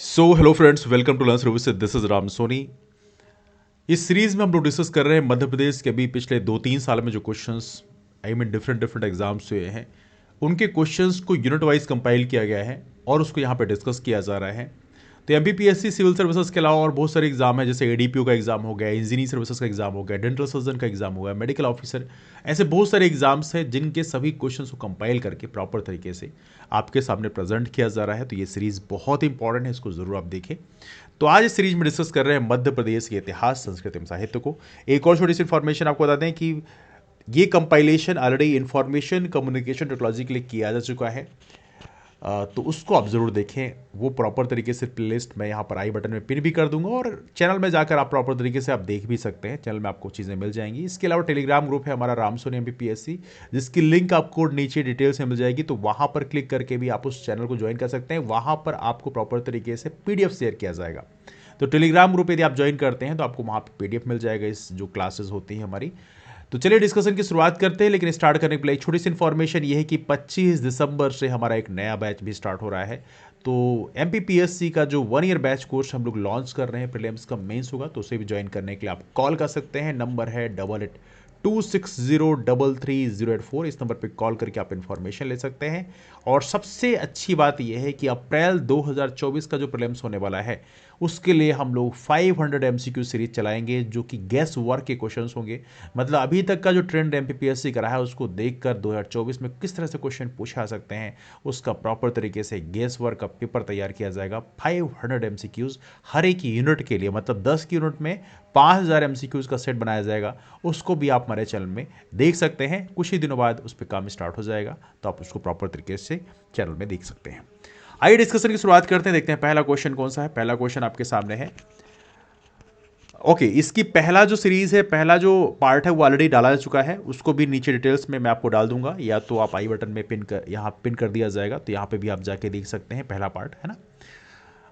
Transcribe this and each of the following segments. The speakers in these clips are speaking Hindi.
So hello friends, welcome to learn service. This is Ram Soni. इस सीरीज में हम लोग डिस्कस कर रहे हैं मध्य प्रदेश के अभी पिछले 2-3 साल में जो क्वेश्चंस डिफरेंट डिफरेंट एग्जाम्स हुए हैं उनके क्वेश्चंस को यूनिट वाइज कंपाइल किया गया है और उसको यहाँ पे डिस्कस किया जा रहा है। तो एमपीपीएससी सिविल सर्विसेज के अलावा और बहुत सारे एग्जाम है, जैसे एडीपीओ का एग्जाम हो गया, इंजीनियरिंग सर्विसेज का एग्जाम हो गया, डेंटल सर्जन का एग्जाम हो गया, मेडिकल ऑफिसर, ऐसे बहुत सारे एग्जाम्स हैं जिनके सभी क्वेश्चंस को कंपाइल करके प्रॉपर तरीके से आपके सामने प्रेजेंट किया जा रहा है। तो ये सीरीज बहुत इंपॉर्टेंट है, इसको जरूर आप देखें। तो आज इस सीरीज में डिस्कस कर रहे हैं मध्य प्रदेश के इतिहास, संस्कृति एवं साहित्य को। एक और छोटी सी इन्फॉर्मेशन आपको बता दें कि ये compilation already information communication technology के लिए किया जा चुका है। तो उसको आप ज़रूर देखें, वो प्रॉपर तरीके से प्लेलिस्ट मैं यहाँ पर आई बटन में पिन भी कर दूंगा और चैनल में जाकर आप प्रॉपर तरीके से आप देख भी सकते हैं। चैनल में आपको चीज़ें मिल जाएंगी। इसके अलावा टेलीग्राम ग्रुप है हमारा राम सोनी एमपीपीएससी, जिसकी लिंक आपको नीचे डिटेल्स में मिल जाएगी। तो वहाँ पर क्लिक करके भी आप उस चैनल को ज्वाइन कर सकते हैं। वहाँ पर आपको प्रॉपर तरीके से पीडीएफ शेयर किया जाएगा। तो टेलीग्राम ग्रुप यदि आप ज्वाइन करते हैं तो आपको वहाँ पर पीडीएफ मिल जाएगा इस जो क्लासेस होती हैं हमारी। तो चलिए डिस्कशन की शुरुआत करते हैं, लेकिन स्टार्ट करने के पहले एक छोटी सी इन्फॉर्मेशन ये है कि 25 दिसंबर से हमारा एक नया बैच भी स्टार्ट हो रहा है। तो एमपीपीएससी का जो 1 ईयर बैच कोर्स हम लोग लॉन्च कर रहे हैं, प्रीलिम्स का मेंस होगा, तो उसे भी ज्वाइन करने के लिए आप कॉल कर सकते हैं। नंबर है 8826033084। इस नंबर पर कॉल करके आप इन्फॉर्मेशन ले सकते हैं। और सबसे अच्छी बात यह है कि अप्रैल 2024 का जो प्रीलिम्स होने वाला है उसके लिए हम लोग 500 एमसीक्यू सीरीज चलाएंगे, जो कि गैस वर्क के क्वेश्चंस होंगे। मतलब अभी तक का जो ट्रेंड एमपीपीएससी का रहा है उसको देखकर 2024 में किस तरह से क्वेश्चन पूछा जा सकते हैं उसका प्रॉपर तरीके से गैस वर्क का पेपर तैयार किया जाएगा। 500 एमसीक्यूज हर एक यूनिट के लिए, मतलब 10 की यूनिट में 5000 एमसीक्यूज का सेट बनाया जाएगा। उसको भी आप हमारे चैनल में देख सकते हैं। कुछ ही दिनों बाद उस पर काम स्टार्ट हो जाएगा, तो आप उसको प्रॉपर तरीके से चैनल में देख सकते हैं। आइए डिस्कशन की शुरुआत करते हैं, देखते हैं पहला क्वेश्चन कौन सा है। पहला क्वेश्चन आपके सामने है। ओके, इसकी पहला जो सीरीज है, पहला जो पार्ट है वो ऑलरेडी डाला जा चुका है। उसको भी नीचे डिटेल्स में मैं आपको डाल दूंगा, या तो आप आई बटन में पिन कर यहाँ पिन कर दिया जाएगा, तो यहाँ पे भी आप जाके देख सकते हैं। पहला पार्ट है ना।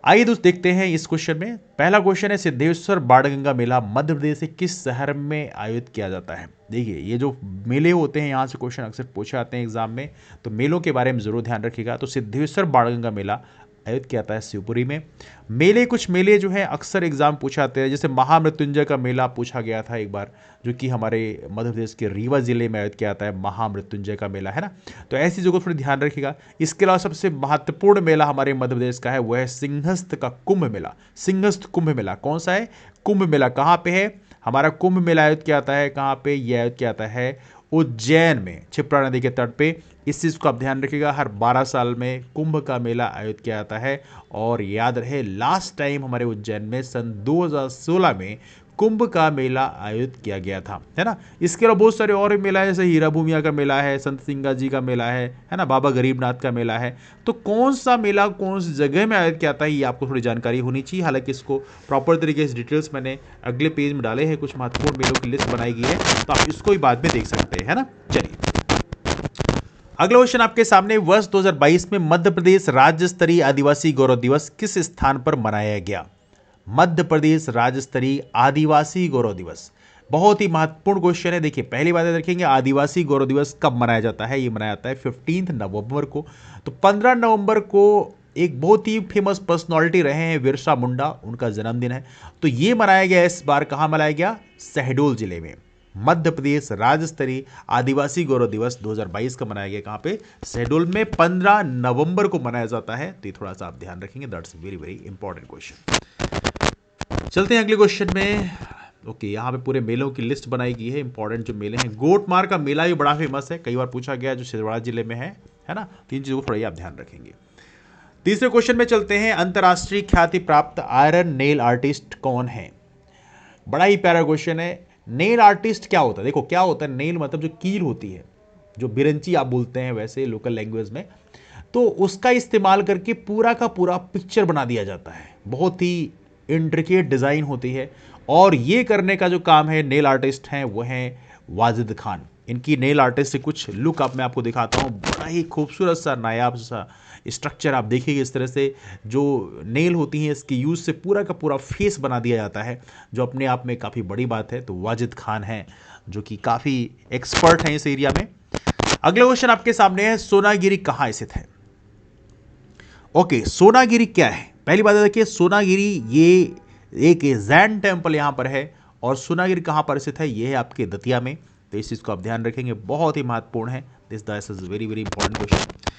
आइए दोस्त देखते हैं इस क्वेश्चन में। पहला क्वेश्चन है, सिद्धेश्वर बाणगंगा मेला मध्य प्रदेश के किस शहर में आयोजित किया जाता है। देखिए, ये जो मेले होते हैं यहाँ से क्वेश्चन अक्सर पूछे जाते हैं एग्जाम में, तो मेलों के बारे में जरूर ध्यान रखिएगा। तो सिद्धेश्वर बाणगंगा मेला आयोजित किया जाता है शिवपुरी में। मेले, कुछ मेले जो हैं अक्सर एग्जाम पूछे जाते हैं, जैसे महामृत्युंजय का मेला पूछा गया था एक बार, जो कि हमारे मध्य प्रदेश के रीवा जिले में आयोजित किया जाता है, महामृत्युंजय का मेला, है ना। तो ऐसी जगह थोड़ी ध्यान रखिएगा। इसके अलावा सबसे महत्वपूर्ण मेला हमारे मध्य प्रदेश का है, वह है सिंहस्थ का कुंभ मेला। सिंहस्थ कुंभ मेला कौन सा है? कुंभ मेला कहाँ पे है? हमारा कुंभ मेला आयोजित किया जाता है कहाँ पे? यह आयोजित किया जाता है उज्जैन में, क्षिप्रा नदी के तट पे। इस चीज़ को आप ध्यान रखिएगा, हर 12 साल में कुंभ का मेला आयोजित किया जाता है। और याद रहे, लास्ट टाइम हमारे उज्जैन में सन 2016 में कुंभ का मेला आयोजित किया गया था, है ना। इसके अलावा बहुत सारे और मेला है, जैसे हीरा भूमिया का मेला है, संत सिंगा जी का मेला है ना, बाबा गरीबनाथ का मेला है। तो कौन सा मेला कौन सी जगह में आयोजित किया था, ये आपको थोड़ी जानकारी होनी चाहिए। हालांकि इसको प्रॉपर तरीके से डिटेल्स मैंने अगले पेज में डाले हैं, कुछ महत्वपूर्ण मेलों की लिस्ट बनाई गई है, तो आप इसको भी बाद में देख सकते हैं, है ना। चलिए अगला क्वेश्चन आपके सामने, वर्ष 2022 में मध्य प्रदेश राज्य स्तरीय आदिवासी गौरव दिवस किस स्थान पर मनाया गया? मध्य प्रदेश राज्य स्तरीय आदिवासी गौरव दिवस बहुत ही महत्वपूर्ण क्वेश्चन है। देखिए, पहली बात देखेंगे, आदिवासी गौरव दिवस कब मनाया जाता है? ये मनाया जाता है 15 नवंबर को। तो 15 नवंबर को एक बहुत ही फेमस पर्सनालिटी रहे हैं बिरसा मुंडा, उनका जन्मदिन है। तो ये मनाया गया, इस बार कहां मनाया गया? शहडोल जिले में। मध्य प्रदेश राज्य स्तरीय आदिवासी गौरव दिवस 2022 का मनाया गया कहां पे? शहडोल में। 15 नवंबर को मनाया जाता है। तो ये थोड़ा सा आप ध्यान रखेंगे, that's very very important question. चलते हैं अगले क्वेश्चन में। ओके, यहाँ पे पूरे मेलों की लिस्ट बनाई गई है, इंपॉर्टेंट जो मेले हैं। गोटमार का मेला भी बड़ा फेमस है, कई बार पूछा गया, जो छिंदवाड़ा जिले में है ना। तीन चीजों को थोड़ा आप ध्यान रखेंगे। तीसरे क्वेश्चन में चलते हैं, अंतरराष्ट्रीय ख्याति प्राप्त आयरन नेल आर्टिस्ट कौन है? बड़ा ही प्यारा क्वेश्चन है। नेल आर्टिस्ट क्या होता है? देखो, क्या होता है नेल, मतलब जो कील होती है, जो बिरंची आप बोलते हैं वैसे लोकल लैंग्वेज में, तो उसका इस्तेमाल करके पूरा का पूरा पिक्चर बना दिया जाता है। बहुत ही इंट्रिकेट डिज़ाइन होती है, और ये करने का जो काम है नेल आर्टिस्ट हैं वो हैं वाजिद खान। इनकी नेल आर्टिस्ट से कुछ लुक मैं आपको दिखाता हूँ। बड़ा ही खूबसूरत सा नायाब सा स्ट्रक्चर आप देखिए। इस तरह से जो नेल होती हैं, इसकी यूज़ से पूरा का पूरा फेस बना दिया जाता है, जो अपने आप में काफ़ी बड़ी बात है। तो वाजिद खान हैं, जो कि काफ़ी एक्सपर्ट हैं इस एरिया में। अगला क्वेश्चन आपके सामने है, सोनागिरी कहाँ स्थित है? ओके, सोनागिरी क्या है? पहली बात है, देखिए सोनागिरी ये एक जैन टेम्पल यहाँ पर है, और सोनागिरी कहाँ पर स्थित है, ये है आपके दतिया में। तो इस चीज़ को आप ध्यान रखेंगे, बहुत ही महत्वपूर्ण है। This is very very important question.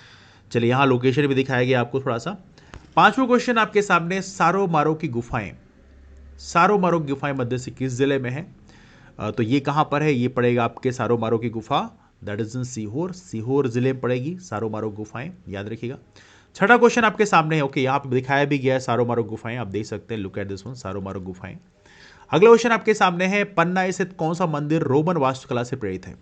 चलिए, यहाँ लोकेशन भी दिखाया गया आपको थोड़ा सा। पांचवा क्वेश्चन आपके सामने, सारो मारो की गुफाएं। सारो मारो की गुफाएं मध्य से किस जिले में है? तो ये कहाँ पर है? ये पड़ेगा आपके सारो मारो की गुफा, that is in Sehore. Sehore जिले में पड़ेगी सारो मारो गुफाएं, याद रखिएगा। छठा क्वेश्चन आपके सामने है, ओके, यहाँ पे दिखाया भी गया है सारो मारो गुफाएं, आप देख सकते हैं, लुक एट दिस वन, सारो मारो गुफाएं। अगला क्वेश्चन आपके सामने है, पन्ना स्थित कौन सा मंदिर रोमन वास्तुकला से प्रेरित है?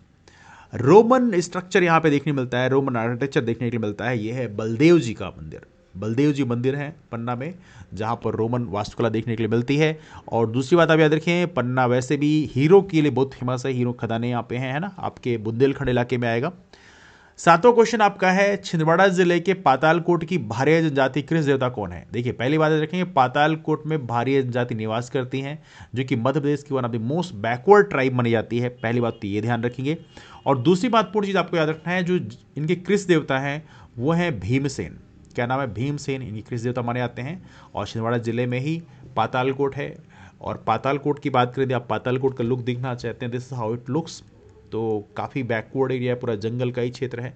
रोमन स्ट्रक्चर यहाँ पे देखने मिलता है, रोमन आर्किटेक्चर देखने के लिए मिलता है। यह है बलदेव जी का मंदिर, बलदेव जी मंदिर है पन्ना में, जहाँ पर रोमन वास्तुकला देखने के लिए मिलती है। और दूसरी बात आप याद रखें, पन्ना वैसे भी हीरो के लिए बहुत फेमस है, हीरो खदानें यहाँ पे हैं, है ना, आपके बुंदेलखंड इलाके में आएगा। सातवां क्वेश्चन आपका है, छिंदवाड़ा जिले के पातालकोट की भारिया जनजाति किस देवता कौन है? देखिए, पहली बात रखेंगे, पातालकोट में भारिया जनजाति निवास करती हैं, जो कि मध्य प्रदेश की one of the most backward tribe मानी जाती है। पहली बात तो ये ध्यान रखेंगे। और दूसरी महत्वपूर्ण चीज आपको याद रखना है, जो इनके कृष देवता हैं वो हैं भीमसेन। क्या नाम है? भीमसेन इनके कृष देवता माने जाते हैं। और छिंदवाड़ा जिले में ही पातालकोट है। और पातालकोट की बात करें, आप पातालकोट का लुक देखना चाहते हैं, this is how it looks. तो काफ़ी बैकवर्ड एरिया, पूरा जंगल का ही क्षेत्र है।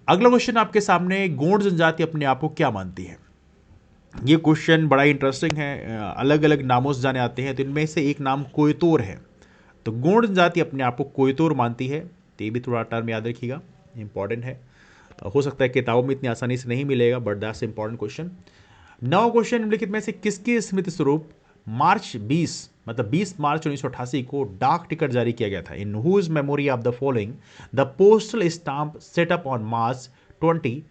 अगला क्वेश्चन आपके सामने, गोंड जनजाति अपने आप को क्या मानती है? ये क्वेश्चन बड़ा इंटरेस्टिंग है, अलग अलग नामों से जाने आते हैं, तो इनमें से एक नाम कोयतोर है। तो गोंड जनजाति अपने आप को कोयतोर मानती है। तो ये भी थोड़ा टर्म याद रखिएगा, इंपॉर्टेंट है। हो सकता है किताबों में इतनी आसानी से नहीं मिलेगा, but that's important question. Now question, निम्नलिखित में से किसके स्मृति स्वरूप मार्च 20 मतलब 20 मार्च 1988 को डाक टिकट जारी किया गया था? In whose memory of the following the postal stamp set up on March 20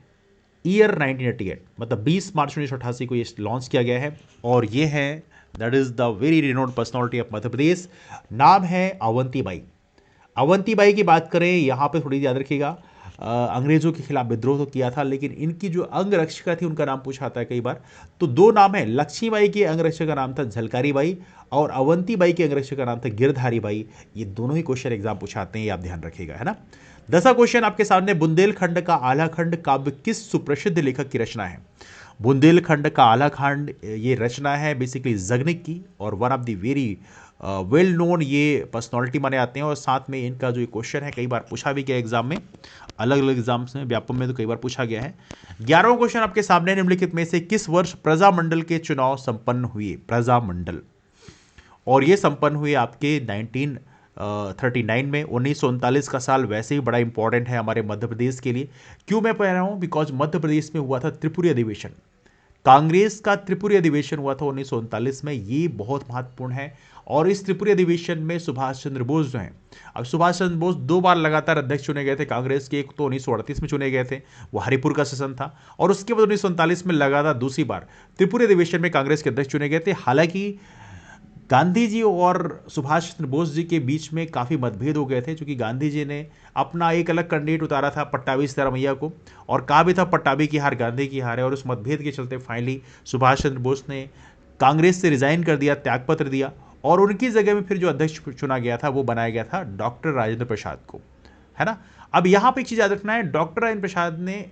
year 1988, मतलब 20 मार्च 1988 को ये लॉन्च किया गया है। और ये है, that is the very renowned personality of Madhya Pradesh. नाम है अवंती बाई। अवंती बाई की बात करें, यहाँ पे थोड़ी याद रखिएगा, अंग्रेजों के खिलाफ विद्रोह तो किया था, लेकिन इनकी जो अंगरक्षिका थी उनका नाम पूछा आता है कई बार। तो दो नाम है, लक्ष्मी बाई की अंगरक्षक का नाम था झलकारी बाई, और अवंती बाई की अंगरक्षक का नाम था गिरधारी बाई। ये दोनों ही क्वेश्चन एग्जाम पूछाते हैं, ये आप ध्यान रखिएगा, है ना। 10वां क्वेश्चन आपके सामने, बुंदेलखंड का आला खंड काव्य किस सुप्रसिद्ध लेखक की रचना है? बुंदेलखंड का आला खंड ये रचना है बेसिकली जगनिक की, और one of the very well known ये पर्सनालिटी माने आते हैं। और साथ में इनका जो क्वेश्चन है कई बार पूछा भी गया एग्जाम में, अलग अलग एग्जाम्स में, व्यापम में तो कई बार पूछा गया है। 11वां क्वेश्चन आपके सामने, निम्नलिखित में से किस वर्ष प्रजामंडल के चुनाव संपन्न हुए? प्रजामंडल, और ये संपन्न हुए आपके 1939 में। 1939 का साल वैसे ही बड़ा इंपॉर्टेंट है हमारे मध्य प्रदेश के लिए। क्यों मैं कह रहा हूं? बिकॉज मध्य प्रदेश में हुआ था त्रिपुरी अधिवेशन, कांग्रेस का त्रिपुरी अधिवेशन हुआ था 1939 में, ये बहुत महत्वपूर्ण है। और इस त्रिपुरी अधिवेशन में सुभाष चंद्र बोस जो हैं, अब सुभाष चंद्र बोस 2 बार लगातार अध्यक्ष चुने गए थे कांग्रेस के। एक तो 1938 में चुने गए थे, वो हरिपुर का सेशन था, और उसके बाद 1939 में लगातार दूसरी बार त्रिपुरी अधिवेशन में कांग्रेस के अध्यक्ष चुने गए थे। हालांकि गांधी जी और सुभाष चंद्र बोस जी के बीच में काफ़ी मतभेद हो गए थे, क्योंकि गांधी जी ने अपना एक अलग कैंडिडेट उतारा था, पट्टाभी सीतारामैया को, और कहा भी था पट्टाभी की हार गांधी की हार है। और उस मतभेद के चलते फाइनली सुभाष चंद्र बोस ने कांग्रेस से रिजाइन कर दिया, त्यागपत्र दिया, और उनकी जगह में फिर जो अध्यक्ष चुना गया था वो बनाया गया था डॉक्टर राजेंद्र प्रसाद को, है ना। अब यहाँ पे एक चीज़ याद रखना है, डॉक्टर राजेंद्र प्रसाद ने,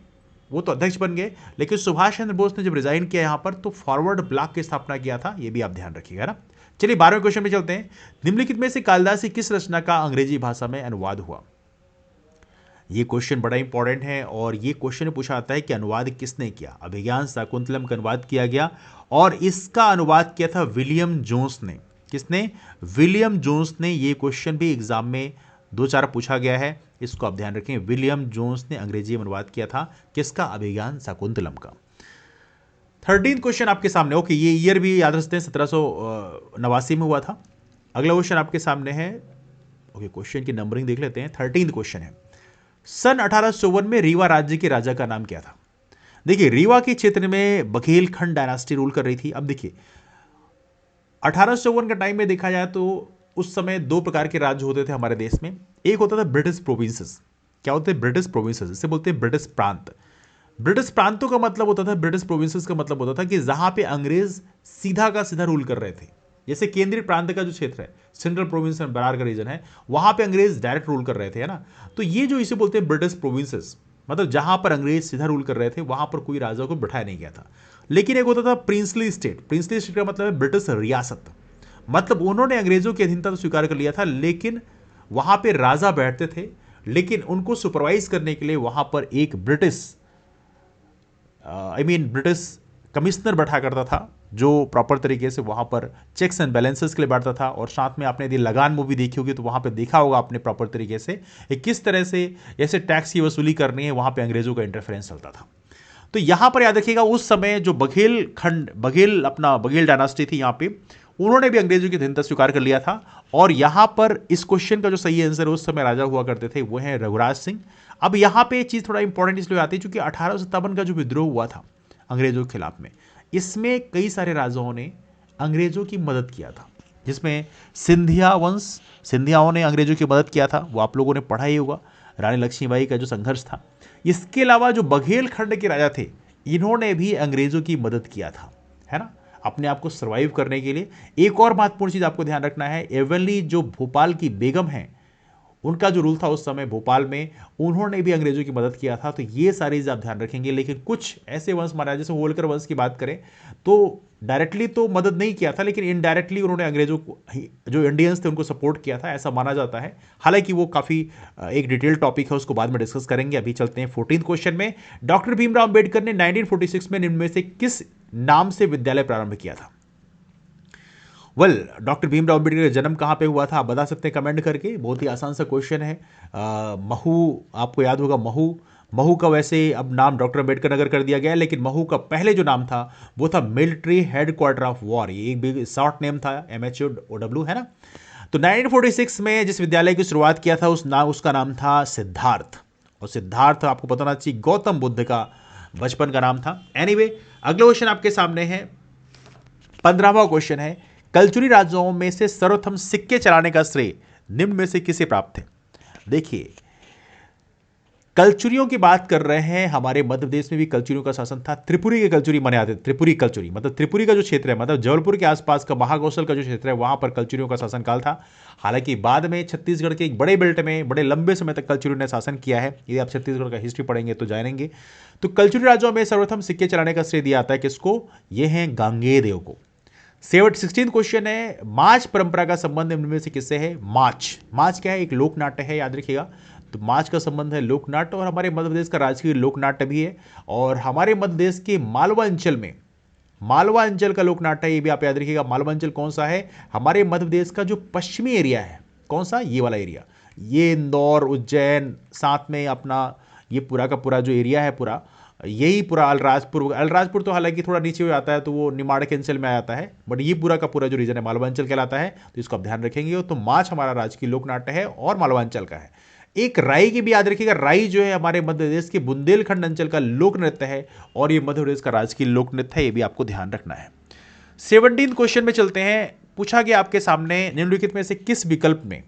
वो तो अध्यक्ष बन गए, लेकिन सुभाष चंद्र बोस ने जब रिजाइन किया यहाँ पर, तो फॉरवर्ड ब्लॉक की स्थापना किया था, ये भी आप ध्यान रखिएगा ना। चलिए 12वें क्वेश्चन में चलते हैं। निम्नलिखित में से कालिदास की किस रचना का अंग्रेजी भाषा में अनुवाद हुआ? ये क्वेश्चन बड़ा इंपॉर्टेंट है, और ये क्वेश्चन पूछा आता है कि अनुवाद किसने किया? अभिज्ञान शाकुंतलम का अनुवाद किया गया, और इसका अनुवाद किया था विलियम जोन्स ने। किसने? विलियम जोन्स ने। ये क्वेश्चन भी एग्जाम में 2-4 पूछा गया है, इसको आप ध्यान रखें। विलियम जोन्स ने अंग्रेजी में अनुवाद किया था, किसका? अभिज्ञान शाकुंतलम का। 13th क्वेश्चन आपके सामने, ओके, ये ईयर भी याद रखते हैं, 1789 में हुआ था। अगला क्वेश्चन आपके सामने है, ओके, क्वेश्चन की नंबरिंग देख लेते हैं। 13th क्वेश्चन है, सन 1854 में रीवा राज्य के राजा का नाम क्या था? देखिए, रीवा के क्षेत्र में बघेलखंड डायनास्टी रूल कर रही थी। अब देखिए, 1854 का टाइम में देखा जाए तो उस समय 2 प्रकार के राज्य होते थे हमारे देश में। एक होता था ब्रिटिश प्रोविंसेस। क्या होते हैं? ब्रिटिश प्रोविंसेस, इसे बोलते हैं ब्रिटिश प्रांत। ब्रिटिश प्रांतों का मतलब होता था, ब्रिटिश प्रोविंसेस का मतलब होता था कि जहां पे अंग्रेज सीधा का सीधा रूल कर रहे थे। जैसे केंद्रीय प्रांत का जो क्षेत्र है, सेंट्रल प्रोविंस में बरार का रीजन है, वहां पे अंग्रेज डायरेक्ट रूल कर रहे थे, है ना। तो ये जो इसे बोलते हैं ब्रिटिश प्रोविंसेस, मतलब जहां पर अंग्रेज सीधा रूल कर रहे थे, वहां पर कोई राजा को बिठाया नहीं गया था। लेकिन एक होता था प्रिंसली स्टेट। प्रिंसली स्टेट का मतलब है ब्रिटिश रियासत, मतलब उन्होंने अंग्रेजों की अधीनता तो स्वीकार कर लिया था, लेकिन वहां पे राजा बैठते थे, लेकिन उनको सुपरवाइज करने के लिए वहां पर एक ब्रिटिश कमिश्नर बैठा करता था, जो प्रॉपर तरीके से वहां पर चेक्स एंड बैलेंसेस के लिए बैठता था। और साथ में आपने यदि लगान मूवी देखी होगी तो वहां पे देखा होगा आपने प्रॉपर तरीके से किस तरह से ऐसे टैक्स की वसूली करनी है, वहां पे अंग्रेजों का इंटरफेरेंस चलता था। तो यहां पर याद रखिएगा, उस समय जो बघेल डायनास्टी थी, यहां पे उन्होंने भी अंग्रेजों की अधीनता स्वीकार कर लिया था। और यहां पर इस क्वेश्चन का जो सही आंसर उस समय राजा हुआ करते थे वो है रघुराज सिंह। अब यहां पे चीज थोड़ा इंपॉर्टेंट इसलिए आती है क्योंकि 1857 का जो विद्रोह हुआ था अंग्रेजों के खिलाफ में, इसमें कई सारे राजाओं ने अंग्रेजों की मदद किया था, जिसमें सिंधियाओं ने अंग्रेजों की मदद किया था, वो आप लोगों ने पढ़ा ही होगा, रानी लक्ष्मीबाई का जो संघर्ष था। इसके अलावा जो बघेलखंड के राजा थे, इन्होंने भी अंग्रेजों की मदद किया था, है ना, अपने आप को सर्वाइव करने के लिए। एक और महत्वपूर्ण चीज आपको ध्यान रखना है, एवनली जो भोपाल की बेगम है, उनका जो रूल था उस समय भोपाल में, उन्होंने भी अंग्रेजों की मदद किया था। तो ये सारी चीज़ आप ध्यान रखेंगे। लेकिन कुछ ऐसे वंश माना, जैसे होलकर वंश की बात करें तो डायरेक्टली तो मदद नहीं किया था, लेकिन इनडायरेक्टली उन्होंने अंग्रेजों को, जो इंडियंस थे, उनको सपोर्ट किया था, ऐसा माना जाता है। हालांकि वो काफ़ी एक डिटेल टॉपिक है, उसको बाद में डिस्कस करेंगे। अभी चलते हैं 14th क्वेश्चन में। डॉक्टर भीमराव अंबेडकर ने 1946 में निम्न में से किस नाम से विद्यालय प्रारंभ किया था? डॉक्टर भीमराव अम्बेडकर का जन्म कहाँ पे हुआ था, आप बता सकते हैं कमेंट करके। बहुत ही आसान सा क्वेश्चन है। महू, आपको याद होगा महू का वैसे अब नाम डॉक्टर अम्बेडकर नगर कर दिया गया है, लेकिन महू का पहले जो नाम था वो था मिलिट्री हेडक्वार्टर ऑफ वॉर। ये एक बिग शॉर्ट नेम था, MHOW, है ना। तो 1946 में जिस विद्यालय की शुरुआत किया था उसका नाम था सिद्धार्थ। और सिद्धार्थ आपको पता होना चाहिए गौतम बुद्ध का बचपन का नाम था। एनीवे, अगला क्वेश्चन आपके सामने है, 15वां क्वेश्चन है, कलचुरी राजाओं में से सर्वप्रथम सिक्के चलाने का श्रेय निम्न में से किसे प्राप्त है? देखिए, कलचुरियों की बात कर रहे हैं। हमारे मध्य प्रदेश में भी कलचुरियों का शासन था। त्रिपुरी के कलचुरी माने जाते, त्रिपुरी कलचुरी मतलब त्रिपुरी का जो क्षेत्र है, मतलब जबलपुर के आसपास का महाकौशल का जो क्षेत्र है, वहां पर कलचुरियों का शासनकाल था। हालांकि बाद में छत्तीसगढ़ के एक बड़े बेल्ट में बड़े लंबे समय तक कलचुरियों ने शासन किया है। यदि आप छत्तीसगढ़ का हिस्ट्री पढ़ेंगे तो जानेंगे। तो कलचुरी राज्यों में सर्वप्रथम सिक्के चलाने का श्रेय दिया जाता है किसको? ये है गांगेय को। 16th क्वेश्चन है, माच परंपरा का संबंध निम्न में से किससे है? माच क्या है? एक लोक नाट्य है, याद रखिएगा। तो माच का संबंध है लोक नाट्य, और हमारे मध्य प्रदेश का राजकीय लोक नाट्य भी है। और हमारे मध्य प्रदेश के मालवा अंचल में, मालवा अंचल का लोक नाट्य, ये भी आप याद रखिएगा। मालवा अंचल कौन सा है? हमारे मध्य प्रदेश का जो पश्चिमी एरिया है, कौन सा? ये वाला एरिया, ये इंदौर, उज्जैन, साथ में अपना ये पूरा का पूरा जो एरिया है, पूरा यही पूरा अलीराजपुर तो हालांकि थोड़ा नीचे हो जाता है, तो वो निमाड़ के अंचल में आ जाता है, बट ये पूरा का पूरा जो रीजन है मालवांचल कहलाता है। तो इसको आप ध्यान रखेंगे। तो माच हमारा राजकीय लोक नाट्य है और मालवांचल का है। एक राई की भी याद रखिएगा। राई जो है हमारे मध्य प्रदेश के बुंदेलखंड अंचल का लोक नृत्य है, और ये मध्य प्रदेश का राजकीय लोक नृत्य है, ये भी आपको ध्यान रखना है। 17th क्वेश्चन में चलते हैं। पूछा गया आपके सामने, निम्नलिखित में से किस विकल्प में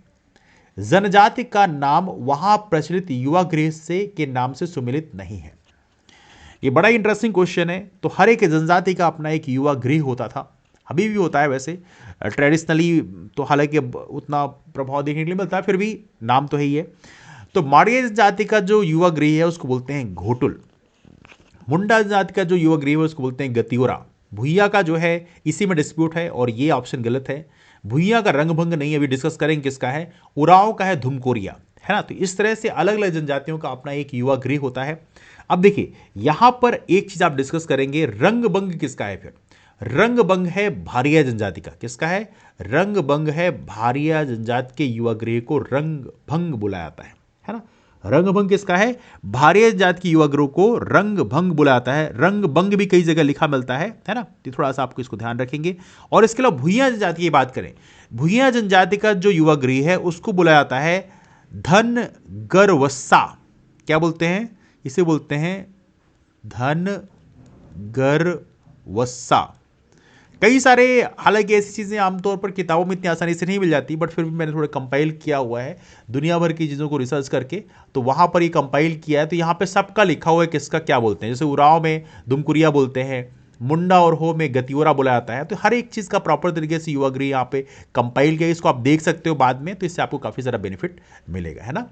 जनजाति का नाम वहां प्रचलित युवा गृह से के नाम से सुमिलित नहीं है? ये बड़ा इंटरेस्टिंग क्वेश्चन है। तो हर एक जनजाति का अपना एक युवा गृह होता था, अभी भी होता है वैसे ट्रेडिशनली, तो हालांकि अब उतना प्रभाव देखने के लिए मिलता है, फिर भी नाम तो है ही है। तो माड़िया जनजाति का जो युवा गृह है उसको बोलते हैं घोटुल। मुंडा जाति का जो युवा गृह है उसको बोलते हैं गतियोरा। भुइया का जो है इसी में डिस्प्यूट है, और ये ऑप्शन गलत है। भुइया का रंगभंग नहीं, अभी डिस्कस करेंगे किसका है। उराव का है धुमकोरिया, है ना। तो इस तरह से अलग अलग जनजातियों का अपना एक युवा गृह होता है। अब देखिए, यहां पर एक चीज आप डिस्कस करेंगे, रंगभंग किसका है? फिर रंगभंग है भारिया जनजाति का। किसका है? रंगभंग है भारिया जनजाति के युवा गृह को रंगभंग बुलाया जाता है ना। रंगभंग किसका है? भारिया जाति की युवा गृह को रंगभंग बुलाया जाता है। रंगभंग भी कई जगह लिखा मिलता है ना। तो थोड़ा सा आपको इसको ध्यान रखेंगे। और इसके अलावा भुइया जनजाति की बात करें, भुइया जनजाति का जो युवा गृह है उसको बुलाया जाता है धनगरवस्सा। क्या बोलते हैं इसे? बोलते हैं धनगरवस्सा। कई सारे, हालांकि ऐसी चीज़ें आमतौर पर किताबों में इतनी आसानी से नहीं मिल जाती, बट फिर भी मैंने थोड़ा कंपाइल किया हुआ है दुनिया भर की चीज़ों को रिसर्च करके, तो वहाँ पर ये कंपाइल किया है। तो यहाँ पे सबका लिखा हुआ है किसका क्या बोलते हैं। जैसे उराव में दुमकुरिया बोलते हैं, मुंडा और हो में गतियोरा बुलाया जाता है। तो हर एक चीज़ का प्रॉपर तरीके से युवागृह यहाँ पे कंपाइल किया, इसको आप देख सकते हो बाद में, तो इससे आपको काफ़ी सारा बेनिफिट मिलेगा, है ना।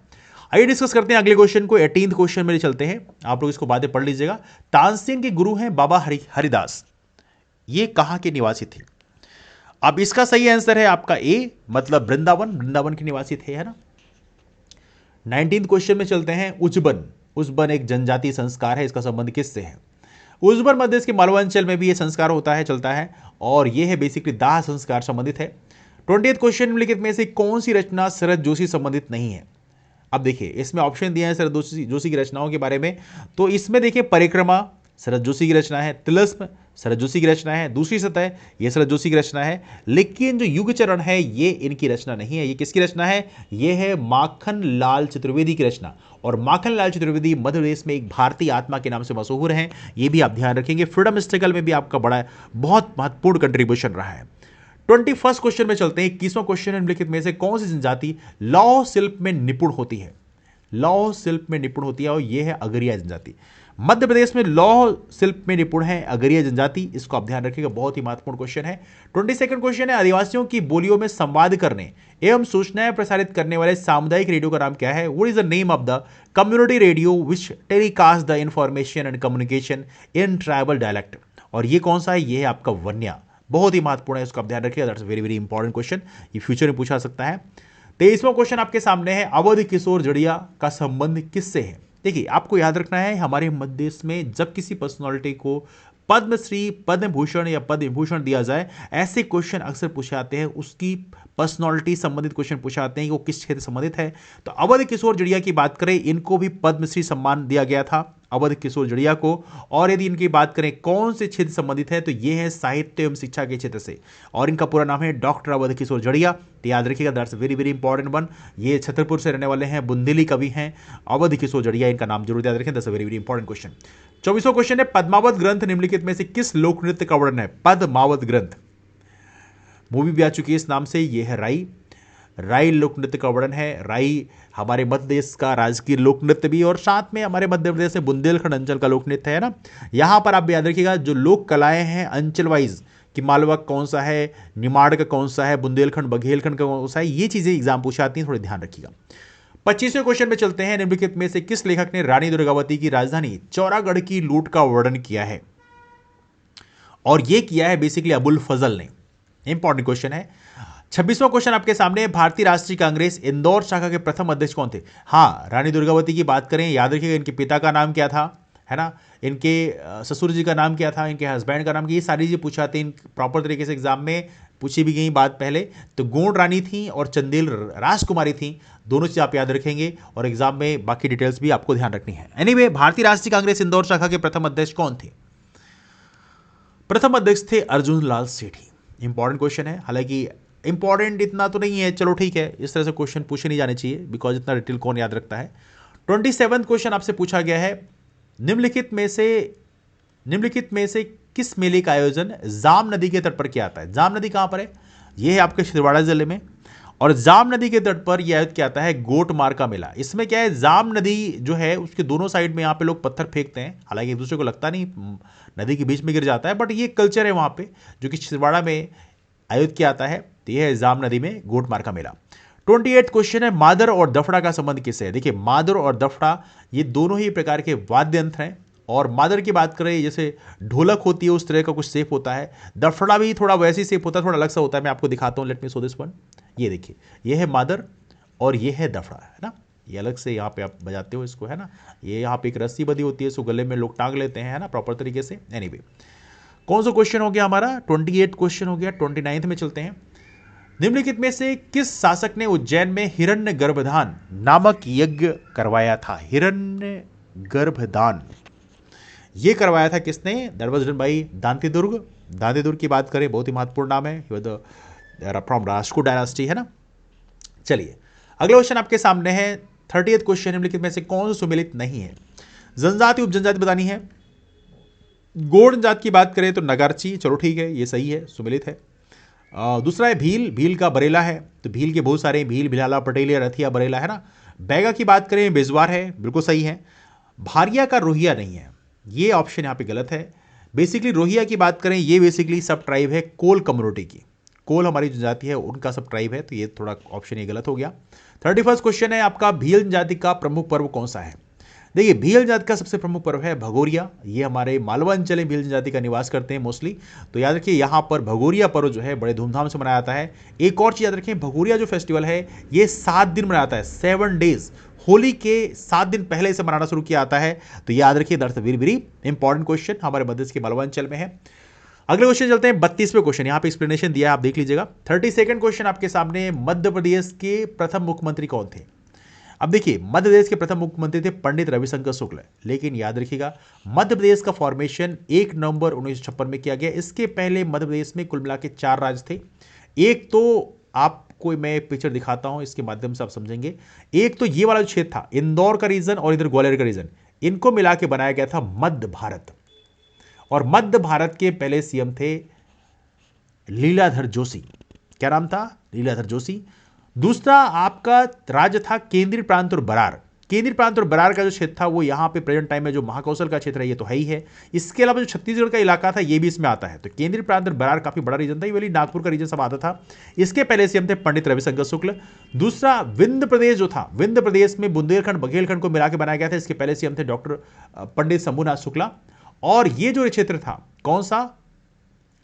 आइए डिस्कस करते हैं अगले क्वेश्चन को। 18th क्वेश्चन में चलते हैं, आप लोग इसको बातें पढ़ लीजिएगा। तानसेन के गुरु हैं बाबा हरिदास, ये कहां के निवासी थे? अब इसका सही आंसर है आपका ए, मतलब वृंदावन, वृंदावन के निवासी थे, है ना। 19th क्वेश्चन में चलते हैं। उज्जबन, उज्जबन एक जनजातीय संस्कार है, इसका संबंध किससे है? उज्जबन मध्य के मालवांचल में भी यह संस्कार होता है, चलता है, और यह है बेसिकली दाह संस्कार संबंधित है। 20th क्वेश्चन निम्नलिखित में से कौन सी रचना शरद जोशी संबंधित नहीं है? अब देखिए इसमें ऑप्शन दिया है शरद जोशी की रचनाओं के बारे में, तो इसमें देखिए परिक्रमा शरद जोशी की रचना है, तिलस्म शरद जोशी की रचना है, दूसरी सतह ये शरद जोशी की रचना है, लेकिन जो युग चरण है ये इनकी रचना नहीं है। ये किसकी रचना है? ये है माखन लाल चतुर्वेदी की रचना। और माखन लाल चतुर्वेदी मध्य प्रदेश में एक भारतीय आत्मा के नाम से मशहूर हैं, ये भी आप ध्यान रखेंगे। फ्रीडम स्ट्रगल में भी आपका बड़ा बहुत महत्वपूर्ण कंट्रीब्यूशन रहा है। 21st क्वेश्चन में चलते हैं। 21वां क्वेश्चन निम्नलिखित में से कौन सी जनजाति लौह शिल्प में निपुण होती है? लौह शिल्प में निपुण होती है, और यह है अगरिया जनजाति। मध्य प्रदेश में लौह शिल्प में निपुण है अगरिया जनजाति, इसको आप ध्यान रखिएगा, बहुत ही महत्वपूर्ण क्वेश्चन है। 22nd क्वेश्चन है। आदिवासियों की बोलियों में संवाद करने एवं सूचनाएं प्रसारित करने वाले सामुदायिक रेडियो का नाम क्या है? What is the name of the community radio which telecast the information and communication in tribal dialect? और ये कौन सा है? ये है आपका वन्या, बहुत ही महत्वपूर्ण है, इसको आप ध्यान रखिएगा। That's very very important question, ये फ्यूचर में पूछा सकता है। 23वां क्वेश्चन आपके सामने है। अवध किशोर जड़िया का संबंध किससे है? देखिए आपको याद रखना है, हमारे मध्य देश में जब किसी पर्सनालिटी को पद्मश्री, पद्म भूषण या पद्म विभूषण दिया जाए, ऐसे क्वेश्चन अक्सर पूछे जाते हैं, उसकी पर्सनालिटी संबंधित क्वेश्चन पूछे जाते हैं कि वो किस क्षेत्र से संबंधित है। तो अवध किशोर जड़िया की बात करें, इनको भी पद्मश्री सम्मान दिया गया था, अवध किशोर जड़िया को। और यदि इनकी बात करें कौन से क्षेत्र संबंधित है, तो ये है साहित्य एवं शिक्षा के क्षेत्र से, और इनका पूरा नाम है डॉक्टर अवध किशोर जड़िया। तो याद रखिएगा, that's very very important one. ये छतरपुर से रहने वाले हैं, बुंदेली कवि हैं, अवध किशोर जड़िया, इनका नाम जरूर याद रखें, that's very very important question. 24वां क्वेश्चन है। पद्मावत ग्रंथ निम्नलिखित में से किस लोक नृत्य का वर्णन है? पद्मावत ग्रंथ, मूवी भी आ चुकी है इस नाम से, ये है राई, राई लोक नृत्य का वर्णन है। राई हमारे मध्य प्रदेश का राजकीय लोक नृत्य भी, और साथ में हमारे मध्य प्रदेश में बुंदेलखंड अंचल का लोक नृत्य है ना। यहां पर आप याद रखिएगा, जो लोक कलाएं हैं अंचल वाइज कि मालवा कौन सा है, निमाड़ का कौन सा है, बुंदेलखंड बघेलखंड का कौन सा है, ये चीजें एग्जाम पूछ आती हैं, थोड़े ध्यान रखिएगा। 25वें क्वेश्चन में चलते हैं। निम्नलिखित में से किस लेखक ने रानी दुर्गावती की राजधानी चौरागढ़ की लूट का वर्णन किया है? और यह किया है बेसिकली अबुल फजल ने। इंपॉर्टेंट क्वेश्चन है। 26वां क्वेश्चन आपके सामने। भारतीय राष्ट्रीय कांग्रेस इंदौर शाखा के प्रथम अध्यक्ष कौन थे? हाँ, रानी दुर्गावती की बात करें, याद रखिएगा इनके पिता का नाम क्या था, है ना, इनके ससुर जी का नाम क्या था, इनके हस्बैंड का नाम, ये सारी चीजें पूछा थे प्रॉपर तरीके से एग्जाम में पूछी भी गई बात पहले। तो गोंड रानी थी और चंदेल राजकुमारी थी, दोनों चीज आप याद रखेंगे, और एग्जाम में बाकी डिटेल्स भी आपको ध्यान रखनी है। एनीवे, भारतीय राष्ट्रीय कांग्रेस इंदौर शाखा के प्रथम अध्यक्ष कौन थे? प्रथम अध्यक्ष थे अर्जुन लाल सेठी। इंपॉर्टेंट क्वेश्चन है, हालांकि इंपॉर्टेंट इतना तो नहीं है, चलो ठीक है, इस तरह से क्वेश्चन पूछे नहीं जाने चाहिए, बिकॉज इतना डिटेल कौन याद रखता है। 27वां क्वेश्चन आपसे पूछा गया है। निम्नलिखित में से किस मेले का आयोजन जाम नदी के तट पर किया जाता है? जाम नदी कहां पर है? यह है आपके छिंदवाड़ा जिले में, और जाम नदी के तट पर यह आयोजित किया जाता है गोटमार का मेला। इसमें क्या है, जाम नदी जो है उसके दोनों साइड में यहाँ पे लोग पत्थर फेंकते हैं, हालांकि एक दूसरे को लगता नहीं, नदी के बीच में गिर जाता है, बट ये कल्चर है वहां पे जो कि छिंदवाड़ा में आयोजित किया जाता है। तो यह है जाम नदी में गोटमार का मेला। 28 क्वेश्चन है। मादर और दफड़ा का संबंध किससे है? देखिए, मादर और दफड़ा ये दोनों ही प्रकार के वाद्य यंत्र हैं, और मादर की बात करें जैसे ढोलक होती है उस तरह का कुछ शेप होता है, दफड़ा भी थोड़ा वैसी शेप होता है, थोड़ा अलग सा होता है। मैं आपको दिखाता हूं, let me show this one. ये देखिए, ये है मादर और ये है दफड़ा, है ना, ये अलग से यहाँ पे आप बजाते हो इसको, है ना, ये यहाँ पे एक रस्सी बंधी होती है, इसको गले में लोग टांग लेते हैं, है ना, प्रॉपर तरीके से। एनीवे, कौन सा क्वेश्चन हो गया हमारा? 28 क्वेश्चन हो गया। 29 में चलते हैं। निम्नलिखित में से किस शासक ने उज्जैन में हिरण्य गर्भदान नामक यज्ञ करवाया था? हिरण्य गर्भदान ये करवाया था किसने? That was done by Dantidurga. Dantidurga की बात करें, बहुत ही महत्वपूर्ण नाम है, फ्रॉम राजपूत डायनास्टी, है ना। चलिए, अगला क्वेश्चन आपके सामने है। 30th question. निम्नलिखित में से कौन सा सुमेलित नहीं है? जनजाति उपजनजाति बतानी है। गोंड जात की बात करें तो नगारची, चलो ठीक है, ये सही है, सुमेलित है। दूसरा है भील, भील का बरेला है, तो भील के बहुत सारे, भील, भिलाला, पटेलिया, रथिया, बरेला, है ना। बैगा की बात करें बेजवार है, बिल्कुल सही है। भारिया का रोहिया नहीं है, ये ऑप्शन यहाँ पे गलत है। बेसिकली रोहिया की बात करें, ये बेसिकली सब ट्राइब है कोल कम्युनिटी की, कोल हमारी जनजाति है, उनका सब ट्राइब है, तो ये थोड़ा ऑप्शन ये गलत हो गया। 31 क्वेश्चन है आपका, भील जनजाति का प्रमुख पर्व कौन सा है? देखिए, भील जनजाति का सबसे प्रमुख पर्व है भगोरिया। ये हमारे मालवा अंचल में भील जनजाति का निवास करते हैं मोस्टली, तो याद रखिए यहाँ पर भगोरिया पर्व जो है बड़े धूमधाम से मनाया जाता है। एक और चीज़ याद रखें, भगोरिया जो फेस्टिवल है ये 7 दिन मनाया जाता है, 7 डेज। होली के 7 दिन पहले इसे मनाना शुरू किया जाता है, तो याद रखिए that's very very important question, हमारे मध्य के मालवा अंचल में है। अगले क्वेश्चन चलते हैं, 32वें क्वेश्चन, यहाँ पे एक्सप्लेनेशन दिया है, आप देख लीजिएगा। 32nd क्वेश्चन आपके सामने, मध्य प्रदेश के प्रथम मुख्यमंत्री कौन थे? अब देखिए, मध्य प्रदेश के प्रथम मुख्यमंत्री थे पंडित रविशंकर शुक्ल, लेकिन याद रखिएगा मध्य प्रदेश का फॉर्मेशन 1 नवंबर 1956 में किया गया। इसके पहले मध्य प्रदेश में कुल मिला के 4 राज्य थे। एक तो आपको मैं पिक्चर दिखाता हूं, इसके माध्यम से आप समझेंगे। एक तो ये वाला जो क्षेत्र था, इंदौर का रीजन और इधर ग्वालियर का रीजन, इनको मिला के बनाया गया था मध्य भारत। और मध्य भारत के पहले सीएम थे लीलाधर जोशी। क्या नाम था? लीलाधर जोशी। दूसरा आपका राज्य था केंद्रीय प्रांत और बरार। केंद्रीय प्रांत और बरार का जो क्षेत्र था वो यहाँ पे प्रेजेंट टाइम में जो महाकौशल का क्षेत्र है ये तो है ही है। इसके अलावा जो छत्तीसगढ़ का इलाका था ये भी इसमें आता है। तो केंद्रीय प्रांत और बरार काफी बड़ा रीजन था, ये वाली नागपुर का रीजन सब आता था। इसके पहले सीएम थे पंडित रविशंकर शुक्ल। दूसरा विंध्य प्रदेश जो था, विंध्य प्रदेश में बुंदेलखंड बघेलखंड को मिला के बनाया गया था। इसके पहले सीएम थे डॉक्टर पंडित शंभुनाथ शुक्ला। और ये जो क्षेत्र था कौन सा?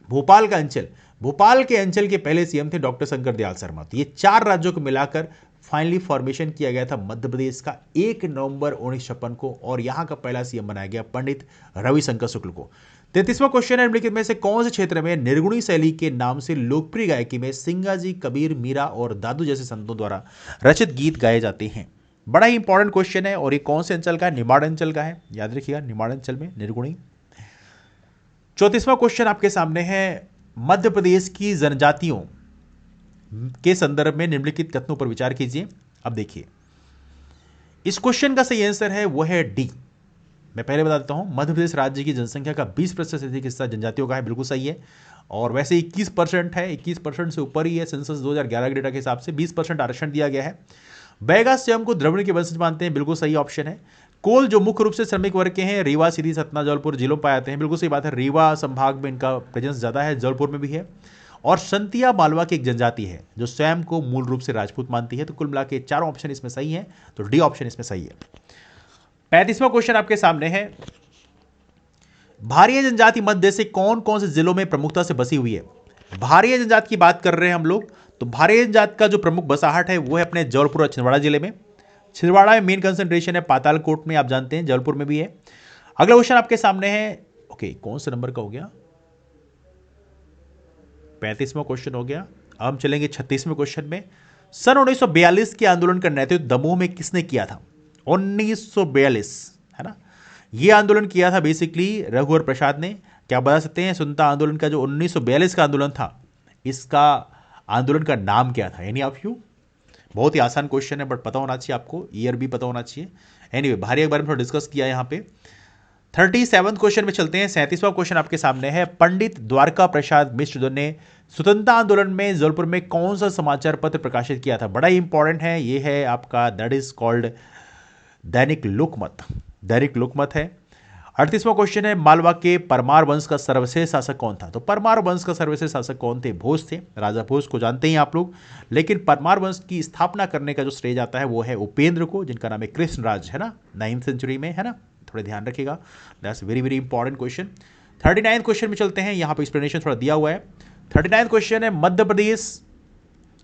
भोपाल का अंचल। भोपाल के अंचल के पहले सीएम थे डॉक्टर शंकर दयाल शर्मा। तो ये 4 राज्यों को मिलाकर फाइनली फॉर्मेशन किया गया था मध्य प्रदेश का 1 नवंबर 1956 को, और यहां का पहला सीएम बनाया गया पंडित रविशंकर शुक्ल को। 33वां क्वेश्चन है, निम्नलिखित में से कौन से क्षेत्र में निर्गुणी शैली के नाम से लोकप्रिय गायकी में सिंगाजी, कबीर, मीरा और दादू जैसे संतों द्वारा रचित गीत गाए जाते हैं? बड़ा ही इंपॉर्टेंट क्वेश्चन है, और ये कौन से अंचल का है? निमाड़ अंचल का है, याद रखिएगा, निमाड़ अंचल में निर्गुणी। 34वां क्वेश्चन आपके सामने है, मध्य प्रदेश की जनजातियों के संदर्भ में निम्नलिखित कथनों पर विचार कीजिए। अब देखिए, इस क्वेश्चन का सही आंसर है वो है डी। मैं पहले बता देता हूं, मध्य प्रदेश राज्य की जनसंख्या का 20% से अधिक हिस्सा जनजातियों का है, बिल्कुल सही है। और वैसे 21% है, 21% से ऊपर ही है। सेंसस 2011 के डेटा के हिसाब से 20% आरक्षण दिया गया है। बैगा स्वयं को द्रविड़ के वंशज मानते हैं, बिल्कुल सही ऑप्शन है। कोल जो मुख्य रूप से श्रमिक वर्ग के हैं, रीवा, सीधी, सतना, जौलपुर जिलों में पाए जाते हैं, बिल्कुल सही बात है। रीवा संभाग में इनका प्रेजेंस ज्यादा है, जौलपुर में भी है। और संतिया मालवा की एक जनजाति है जो स्वयं को मूल रूप से राजपूत मानती है। तो कुल मिला के 4 ऑप्शन इसमें सही है, तो डी ऑप्शन इसमें सही है। 35वां क्वेश्चन आपके सामने है, भारिया जनजाति मध्य देश से कौन कौन से जिलों में प्रमुखता से बसी हुई है? भारिया जनजाति की बात कर रहे हैं हम लोग, तो भारिया जनजाति का जो प्रमुख बसाहट है वो है अपने जौलपुर और छिंदवाड़ा जिले में। छिंदवाड़ा में मेन कंसंट्रेशन है, पातालकोट में आप जानते हैं, जौलपुर में भी है। अगला क्वेश्चन आपके सामने है, ओके कौन सा नंबर का हो गया? 35वां क्वेश्चन हो गया। अब हम चलेंगे 36वें क्वेश्चन में। सन 1942 के आंदोलन का नेतृत्व दमोह में किसने किया था? 1942 है ना, यह आंदोलन किया था बेसिकली रघुवर प्रसाद ने। क्या बता सकते हैं स्वतंत्रता आंदोलन का जो 1942 का आंदोलन था, इसका आंदोलन का नाम क्या था? Any of you? बहुत ही आसान क्वेश्चन है, बट पता होना चाहिए आपको, ईयर भी पता होना चाहिए। एनीवे, भारिया के बारे में थोड़ा डिस्कस किया यहाँ पे। 37वां क्वेश्चन में चलते हैं। 37वां क्वेश्चन आपके सामने है, पंडित द्वारका प्रसाद मिश्र ने स्वतंत्रता आंदोलन में जौलपुर में कौन सा समाचार पत्र प्रकाशित किया था? बड़ा ही इंपॉर्टेंट है, ये है आपका दैट इज कॉल्ड दैनिक लोकमत। दैनिक लोकमत है। 38वां क्वेश्चन है, मालवा के परमार वंश का सर्वश्रेष्ठ शासक कौन था? तो परमार वंश का सर्वश्रेष्ठ शासक कौन थे? भोज थे, राजा भोज को जानते हैं आप लोग। लेकिन परमार वंश की स्थापना करने का जो श्रेय जाता है वो है उपेंद्र को, जिनका नाम है कृष्णराज, है ना, 9th सेंचुरी में, है ना, थोड़ा ध्यान रखिएगा, that's very very important question. 39 question में चलते हैं, यहां पर एक्सप्लेनेशन थोड़ा दिया हुआ है। 39 क्वेश्चन है, मध्य प्रदेश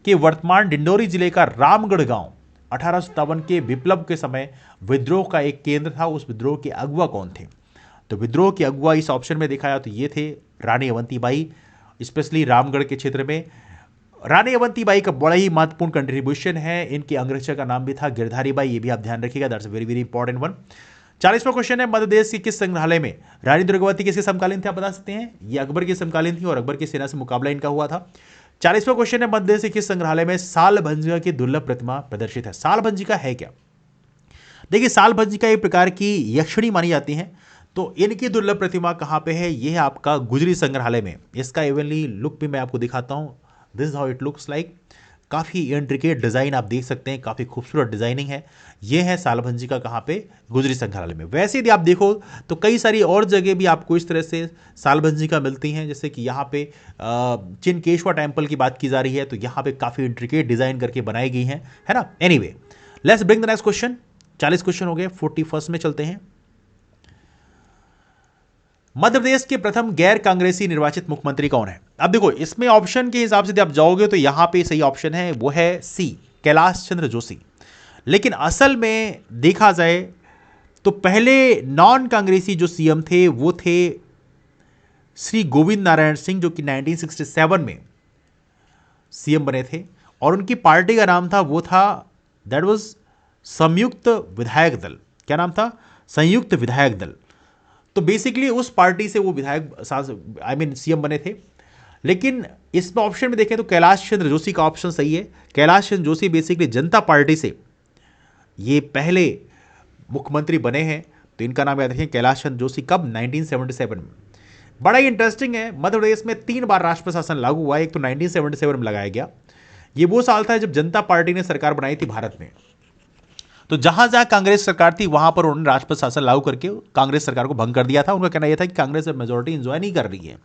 के वर्तमान डिंडोरी जिले का रामगढ़ गांव 1857 के विप्लव के समय विद्रोह का एक केंद्र था। उस विद्रोह के अगुवा कौन थे? तो विद्रोह के अगुवा इस ऑप्शन में दिखाया तो ये थे रानी अवंतीबाई। स्पेशली रामगढ़ के क्षेत्र में रानी अवंतीबाई का बड़ा ही महत्वपूर्ण कंट्रीब्यूशन है। इनके अंगरक्षक का नाम भी था गिरधारी बाई, ये भी आप ध्यान रखिएगा, that's very very important one. 40वां क्वेश्चन है, मध्य प्रदेश के किस संग्रहालय में रानी दुर्गावती किसके समकालीन थे? आप बता सकते हैं, ये अकबर की समकालीन थी और अकबर की सेना से मुकाबला इनका हुआ था। 40वां क्वेश्चन है, मध्य प्रदेश के किस संग्रहालय में साल भंजिका की दुर्लभ प्रतिमा प्रदर्शित है? साल भंजिका है क्या? देखिए, साल भंजिका एक प्रकार की यक्षिणी मानी जाती है। तो इनकी दुर्लभ प्रतिमा कहां पे है? यह है आपका गुजरी संग्रहालय में। इसका इवनली लुक भी मैं आपको दिखाता हूं, this how it looks like. काफ़ी इंट्रिकेट डिज़ाइन आप देख सकते हैं, काफ़ी खूबसूरत डिज़ाइनिंग है। ये है सालभंजी का कहाँ पे, गुजरी संग्रहालय में। वैसे यदि आप देखो तो कई सारी और जगह भी आपको इस तरह से सालभंजी का मिलती हैं, जैसे कि यहाँ पे चिनकेश्वर टेम्पल की बात की जा रही है, तो यहाँ पे काफ़ी इंट्रिकेट डिज़ाइन करके बनाई गई हैं, है ना। Anyway, let's bring the next question. 40 question हो गए, 41 में चलते हैं। मध्य प्रदेश के प्रथम गैर कांग्रेसी निर्वाचित मुख्यमंत्री कौन है? अब देखो, इसमें ऑप्शन के हिसाब से यदि आप जाओगे तो यहां पे सही ऑप्शन है वो है सी, कैलाश चंद्र जोशी। लेकिन असल में देखा जाए तो पहले नॉन कांग्रेसी जो सीएम थे वो थे श्री गोविंद नारायण सिंह, जो कि 1967 में सीएम बने थे, और उनकी पार्टी का नाम था, वो था, दैट वाज संयुक्त विधायक दल। क्या नाम था? संयुक्त विधायक दल। तो बेसिकली उस पार्टी से वो विधायक सीएम बने थे। लेकिन इसमें ऑप्शन में देखें तो कैलाश चंद्र जोशी का ऑप्शन सही है। कैलाश चंद्र जोशी बेसिकली जनता पार्टी से ये पहले मुख्यमंत्री बने हैं, तो इनका नाम याद रखें, कैलाश चंद्र जोशी। कब? 1977 में। बड़ा ही इंटरेस्टिंग है, मध्य प्रदेश में 3 बार राष्ट्र शासन लागू हुआ है। एक तो 1977 में लगाया गया, ये वो साल था जब जनता पार्टी ने सरकार बनाई थी भारत में। तो जहां जहां कांग्रेस सरकार थी वहां पर उन्होंने राष्ट्रपति शासन लागू करके कांग्रेस सरकार को भंग कर दिया था। उनका कहना यह था कि कांग्रेस मेजोरिटी एंजॉय नहीं कर रही है।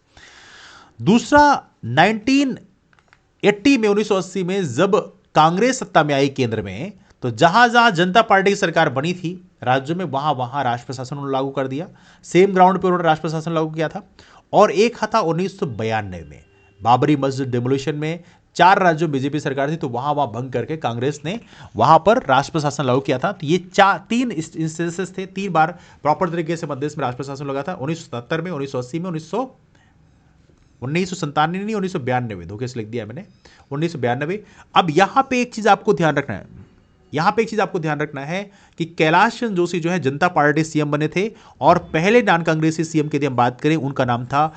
दूसरा, 1980 में, 1980 में जब कांग्रेस सत्ता में आई केंद्र में, तो जहां जहां जनता पार्टी की सरकार बनी थी राज्य में, वहां वहां राष्ट्रपति शासन उन्होंने लागू कर दिया। सेम ग्राउंड पर उन्होंने राष्ट्रपति शासन लागू किया था। और एक था 1992 में, बाबरी मस्जिद डिमोलिशन में 4 राज्यों में बीजेपी सरकार थी, तो वहां भंग करके कांग्रेस ने वहां पर राष्ट्रपति शासन लागू किया था। तो ये 3 इंस्टेंसेस थे, 3 बार प्रॉपर तरीके से मध्य प्रदेश में राष्ट्रपति शासन लगा था। 1977 में, 1980 में, 1997 नहीं, 1992, धोखे से लिख दिया मैंने, 1992। अब यहां पे एक चीज आपको ध्यान रखना है, कि कैलाश चंद्र जोशी जो है जनता पार्टी सीएम बने थे, और पहले नॉन कांग्रेसी सीएम की यदि हम बात करें, उनका नाम था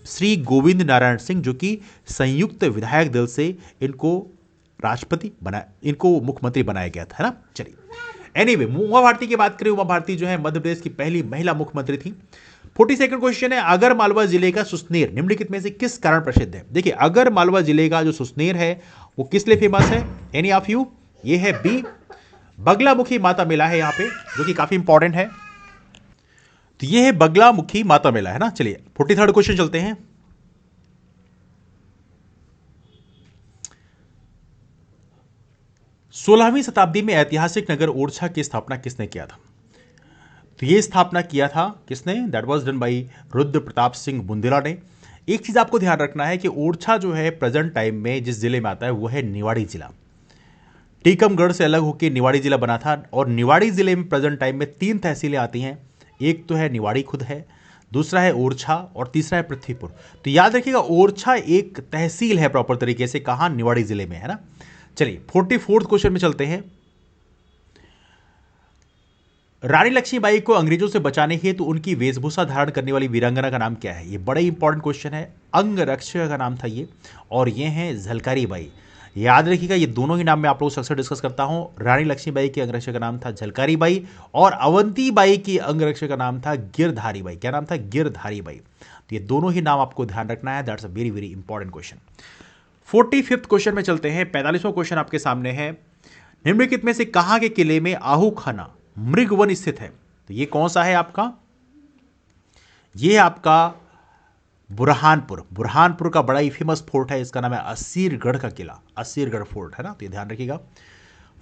श्री गोविंद नारायण सिंह, जो कि संयुक्त विधायक दल से इनको मुख्यमंत्री बनाया गया था, है ना। चलिए, एनीवे, उमा भारती की बात करें, उमा भारती जो है मध्य प्रदेश की पहली महिला मुख्यमंत्री थी। 42nd क्वेश्चन है, अगर मालवा जिले का सुसनेर निम्नलिखित में से किस कारण प्रसिद्ध है? देखिए, अगर मालवा जिले का जो सुसनेर है वो किस लिए फेमस है? Any of you? ये है बी, बगलामुखी माता मेला है यहां पे, जो कि काफी इंपॉर्टेंट है। तो ये है बगलामुखी माता मेला, है ना। चलिए, 43rd क्वेश्चन चलते हैं। सोलहवीं शताब्दी में ऐतिहासिक नगर ओरछा की स्थापना किसने किया था? तो ये स्थापना किया था किसने? That was done by Rudra Pratap Singh Bundela ने। एक चीज आपको ध्यान रखना है कि ओरछा जो है प्रेजेंट टाइम में जिस जिले में आता है वो है निवाड़ी जिला। टीकमगढ़ से अलग होकर निवाड़ी जिला बना था, और निवाड़ी जिले में प्रेजेंट टाइम में 3 तहसीलें आती हैं। एक तो है निवाड़ी खुद है, दूसरा है ओरछा, और तीसरा है पृथ्वीपुर। तो याद रखिएगा, ओरछा एक तहसील है प्रॉपर तरीके से, कहां? निवाड़ी जिले में, है ना। चलिए, 44th क्वेश्चन में चलते हैं। रानी लक्ष्मीबाई को अंग्रेजों से बचाने हेतु उनकी वेशभूषा धारण करने वाली वीरांगना का नाम क्या है? ये बड़ा ही इंपॉर्टेंट क्वेश्चन है। अंगरक्षक का नाम था ये, और ये हैं झलकारी बाई। याद रखिएगा, ये दोनों ही नाम मैं आप लोगों से अक्सर डिस्कस करता हूं। रानी लक्ष्मीबाई के अंगरक्षक का नाम था झलकारी बाई, और अवंती बाई की अंगरक्षक का नाम था गिरधारी बाई। क्या नाम था? गिरधारी बाई। तो ये दोनों ही नाम आपको ध्यान रखना है। That's a very very important question. 45th question में चलते हैं। 45वां क्वेश्चन आपके सामने है, निम्नलिखित में से कहां के किले में आहू खाना मृगवन स्थित है? तो ये कौन सा है आपका? ये है आपका बुरहानपुर का बड़ा ही फेमस फोर्ट है, इसका नाम है असीरगढ़ का किला, असीरगढ़ फोर्ट, है ना। तो ये ध्यान रखिएगा।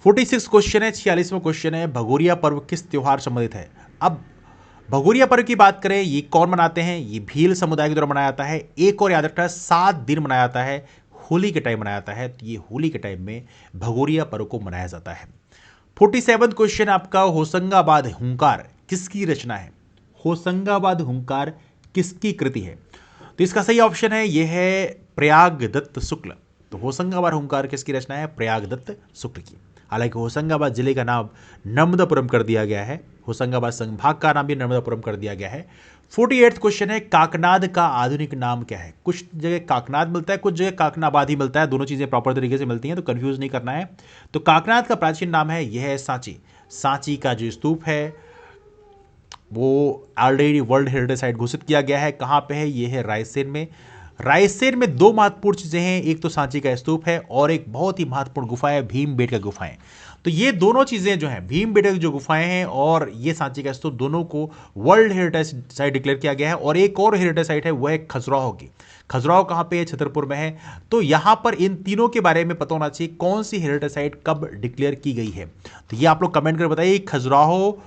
46 क्वेश्चन है, 46वां क्वेश्चन है, भगोरिया पर्व किस त्योहार संबंधित है? अब भगोरिया पर्व की बात करें, ये कौन मनाते हैं? ये भील समुदाय के द्वारा मनाया जाता है। एक और याद रखना है, 7 दिन मनाया जाता है, होली के टाइम मनाया जाता है। तो ये होली के टाइम में भगोरिया पर्व को मनाया जाता है। 47th क्वेश्चन आपका, होशंगाबाद हुंकार किसकी रचना है? होशंगाबाद हुंकार किसकी कृति है? तो इसका सही ऑप्शन है, यह है प्रयागदत्त शुक्ल। तो होशंगाबाद हुंकार किसकी रचना है? प्रयागदत्त शुक्ल की। हालांकि होशंगाबाद जिले का नाम नर्मदापुरम कर दिया गया है, होशंगाबाद संभाग का नाम भी नर्मदापुरम कर दिया गया है। 48th क्वेश्चन है, काकनाद का आधुनिक नाम क्या है? कुछ जगह काकनाद मिलता है, कुछ जगह काकनाबाद ही मिलता है, दोनों चीजें प्रॉपर तरीके से मिलती हैं, तो कंफ्यूज नहीं करना है। तो काकनाद का प्राचीन नाम है, यह है सांची। सांची का जो स्तूप है वो ऑलरेडी वर्ल्ड हेरिटेज साइट घोषित किया गया है। कहां पे है? ये है रायसेन में। रायसेन में दो महत्वपूर्ण चीजें हैं, एक तो सांची का स्तूप है और एक बहुत ही महत्वपूर्ण गुफा है भीमबेटका गुफाएं। तो ये दोनों चीजें जो हैं, भीमबेटका की जो गुफाएं हैं और ये सांची का स्तूप, दोनों को वर्ल्ड हेरिटेज साइट डिक्लेयर किया गया है। और एक और हेरिटेज साइट है, वह है खजुराहो की। खजुराहो कहां पे है? छतरपुर में है। तो यहां पर इन तीनों के बारे में पता होना चाहिए कौन सी हेरिटेज साइट कब डिक्लेयर की गई है। तो ये आप लोग कमेंट कर बताइए, खजुराहो,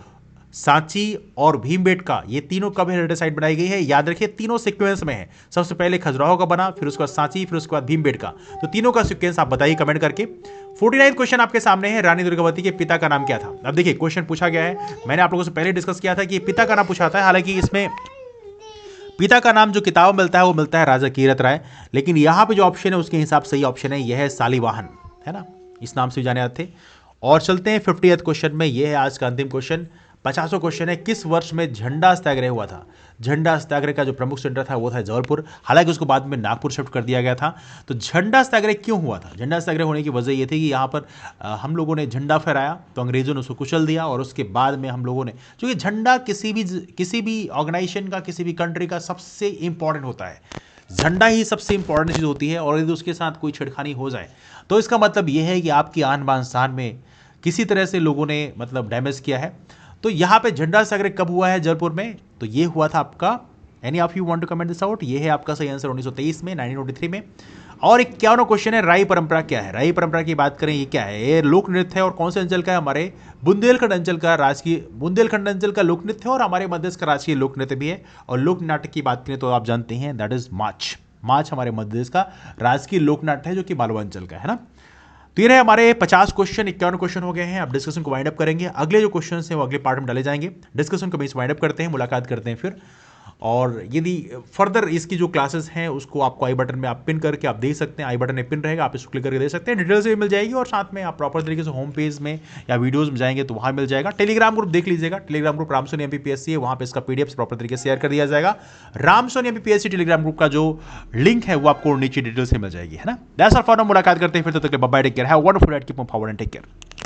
सांची और भीमबेटका ये तीनों कब हेरिटेज साइट बनाई गई है। याद रखिए तीनों सीक्वेंस में है, सबसे पहले खजुराहो का बना, फिर उसके बाद सांची, फिर उसके बाद भीमबेटका। तो तीनों का सीक्वेंस आप बताइए कमेंट करके। 49 क्वेश्चन आपके सामने है, रानी दुर्गावती के पिता का नाम क्या था। अब देखिए क्वेश्चन पूछा गया है, मैंने आप लोगों से पहले डिस्कस किया था कि पिता का नाम पूछा था। हालांकि इसमें पिता का नाम जो किताब में मिलता है वो मिलता है राजा कीरत राय, लेकिन यहां पे जो ऑप्शन है उसके हिसाब से सही ऑप्शन है यह है सालीवाहन, है ना, इस नाम से जाने जाते थे। और चलते हैं 50th क्वेश्चन में। यह है आज का अंतिम क्वेश्चन, 50वां क्वेश्चन है, किस वर्ष में झंडा सत्याग्रह हुआ था। झंडा सत्याग्रह का जो प्रमुख सेंटर था वो था जबलपुर, हालांकि उसको बाद में नागपुर शिफ्ट कर दिया गया था। तो झंडा सत्याग्रह क्यों हुआ था? झंडा सत्याग्रह होने की वजह ये थी कि यहाँ पर हम लोगों ने झंडा फहराया तो अंग्रेजों ने उसको कुचल दिया, और उसके बाद में हम लोगों ने, क्योंकि झंडा किसी भी ऑर्गेनाइजेशन का, किसी भी कंट्री का सबसे इंपॉर्टेंट होता है, झंडा ही सबसे इंपॉर्टेंट चीज होती है। और यदि उसके साथ कोई छेड़खानी हो जाए तो इसका मतलब यह है कि आपकी आन बान शान में किसी तरह से लोगों ने मतलब डैमेज किया है। तो यहां पे झंडा सत्याग्रह कब हुआ है जबलपुर में? तो ये हुआ था आपका, any of you want to comment this out, ये है आपका सही आंसर 1923 में, 1923 में। और 51वां क्वेश्चन है, राई परंपरा क्या है। राई परंपरा की बात करें, ये क्या है? ये लोक नृत्य है और कौन से अंचल का है? हमारे बुंदेलखंड अंचल का राजकीय, बुंदेलखंड अंचल का लोक नृत्य है और हमारे मध्य का राजकीय लोक नृत्य भी है। और लोक नाटक की बात करें तो आप जानते हैं दैट इज मार्च। मार्च हमारे मध्य प्रदेश का राजकीय लोक नाट्य है जो कि मालवा अंचल का है ना। तो ये रहे हमारे 50 क्वेश्चन, 51 क्वेश्चन हो गए हैं। अब डिस्कशन को वाइंड अप करेंगे, अगले जो क्वेश्चन हैं वो अगले पार्ट में डाले जाएंगे। डिस्कशन को वाइंड अप करते हैं, मुलाकात करते हैं फिर। और यदि फर्दर इसकी जो क्लासेस हैं उसको आपको आई बटन में आप पिन करके आप देख सकते हैं, आई बटन में पिन रहेगा, आप इसको क्लिक करके देख सकते हैं, डिटेल्स भी मिल जाएगी। और साथ में आप प्रॉपर तरीके से होम पेज में या वीडियोस में जाएंगे तो वहां मिल जाएगा। टेलीग्राम ग्रुप देख लीजिएगा, टेलीग्राम ग्रुप रामसोनी एमपीपीएससी है, वहां पे इसका पीडीएफ प्रॉपर तरीके से शेयर कर दिया जाएगा। रामसोनी एमपीपीएससी टेलीग्राम ग्रुप का जो लिंक है वो आपको नीचे डिटेल्स से मिल जाएगी, है ना। दैट्स ऑल फॉर नाउ, मुलाकात करते हैं फिर, तब तक bye, take care, have a wonderful day, keep moving forward and take care.